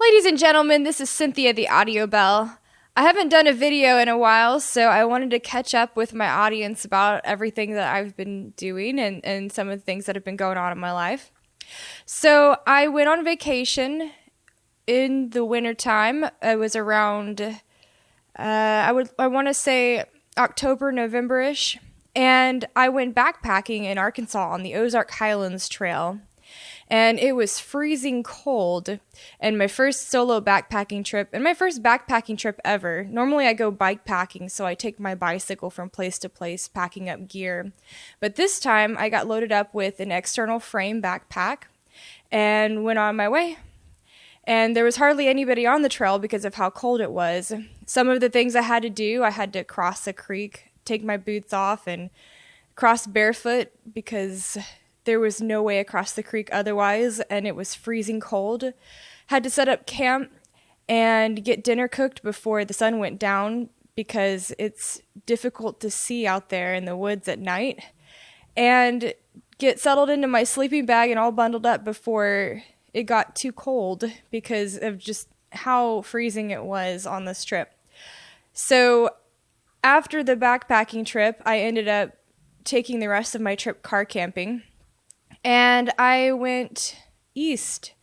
Ladies and gentlemen, this is Cynthia the Audio Bell. I haven't done a video in a while, so I wanted to catch up with my audience about everything that I've been doing and some of the things that have been going on in my life. So I went on vacation in the wintertime. It was around, I want to say October, November-ish. And I went backpacking in Arkansas on the Ozark Highlands Trail. And it was freezing cold, and my first solo backpacking trip, and my first backpacking trip ever. Normally I go bike packing, so I take my bicycle from place to place, packing up gear. But this time I got loaded up with an external frame backpack and went on my way. And there was hardly anybody on the trail because of how cold it was. Some of the things I had to do, I had to cross a creek, take my boots off, and cross barefoot because there was no way across the creek otherwise, and it was freezing cold. Had to set up camp and get dinner cooked before the sun went down because it's difficult to see out there in the woods at night. And get settled into my sleeping bag and all bundled up before it got too cold because of just how freezing it was on this trip. So after the backpacking trip, I ended up taking the rest of my trip car camping. And I went east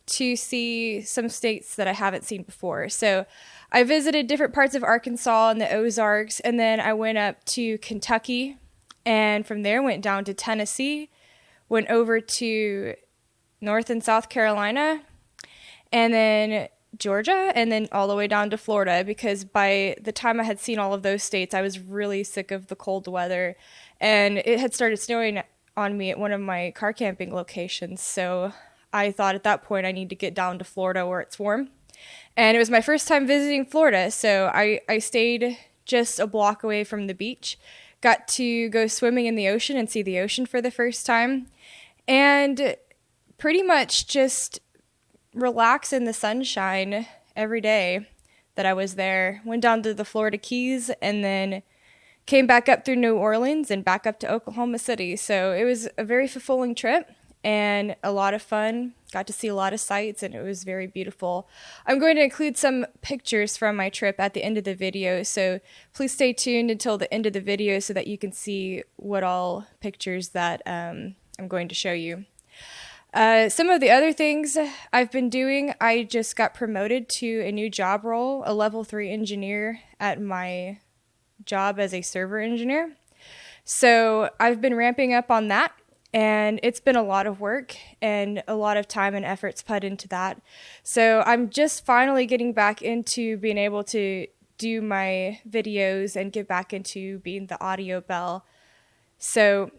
to see some states that I haven't seen before. So I visited different parts of Arkansas and the Ozarks, and then I went up to Kentucky, and from there went down to Tennessee, went over to North and South Carolina, and then Georgia, and then all the way down to Florida, because by the time I had seen all of those states, I was really sick of the cold weather, and it had started snowing on me at one of my car camping locations. So I thought at that point I need to get down to Florida where it's warm. And it was my first time visiting Florida, so I stayed just a block away from the beach. Got to go swimming in the ocean and see the ocean for the first time. And pretty much just relax in the sunshine every day that I was there. Went down to the Florida Keys and then came back up through New Orleans and back up to Oklahoma City. So it was a very fulfilling trip and a lot of fun. Got to see a lot of sights and it was very beautiful. I'm going to include some pictures from my trip at the end of the video. So please stay tuned until the end of the video so that you can see what all pictures that I'm going to show you. Some of the other things I've been doing, I just got promoted to a new job role, a level 3 engineer at my job as a server engineer. So I've been ramping up on that, and it's been a lot of work and a lot of time and efforts put into that. So I'm just finally getting back into being able to do my videos and get back into being the audio bell. So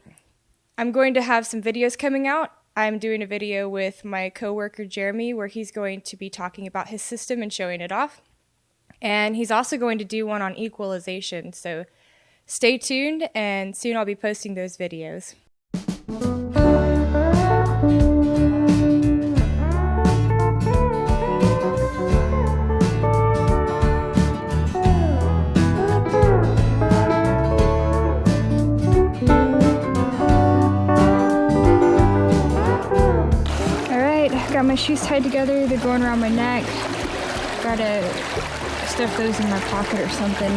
I'm going to have some videos coming out. I'm doing a video with my coworker Jeremy where he's going to be talking about his system and showing it off. And he's also going to do one on equalization, so stay tuned, and soon I'll be posting those videos. Alright, got my shoes tied together, they're going around my neck. Gotta stuff those in my pocket or something.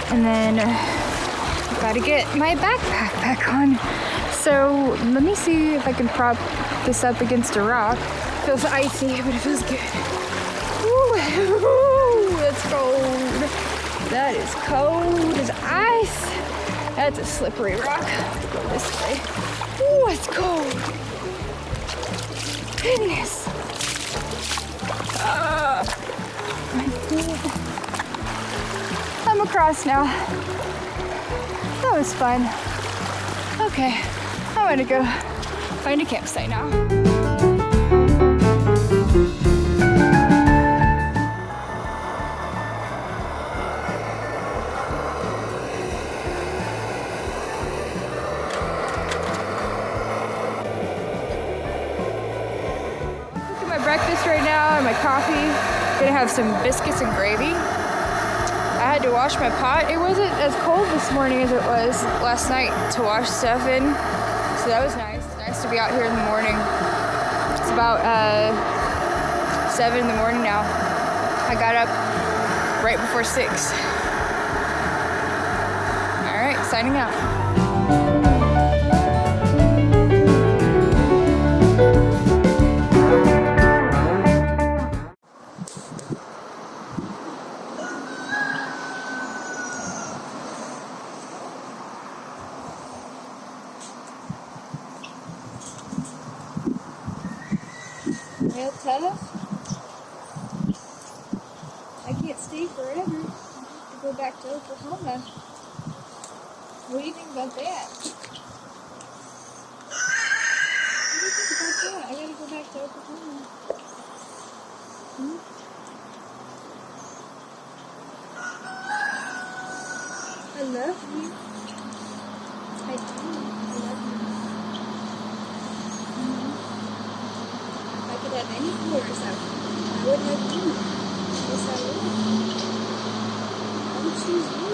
And then gotta get my backpack back on. So let me see if I can prop this up against a rock. Feels icy, but it feels good. Ooh, that's cold. That is cold as ice. That's a slippery rock. Go this way. Ooh, it's cold. Goodness. I'm across now. That was fun. Okay, I'm gonna go find a campsite now. Look at my breakfast right now and my coffee. Gonna have some biscuits and gravy. I had to wash my pot. It wasn't as cold this morning as it was last night to wash stuff in, so that was nice. Nice to be out here in the morning. It's about 7 in the morning now. I got up right before 6. All right, signing out. Well, tough. I can't stay forever. I have to go back to Oklahoma. What do you think about that? What do you think about that? I gotta go back to Oklahoma. I love you. I do. I love you. If I could have any horse, I would have you. Yes, I would. I would choose you.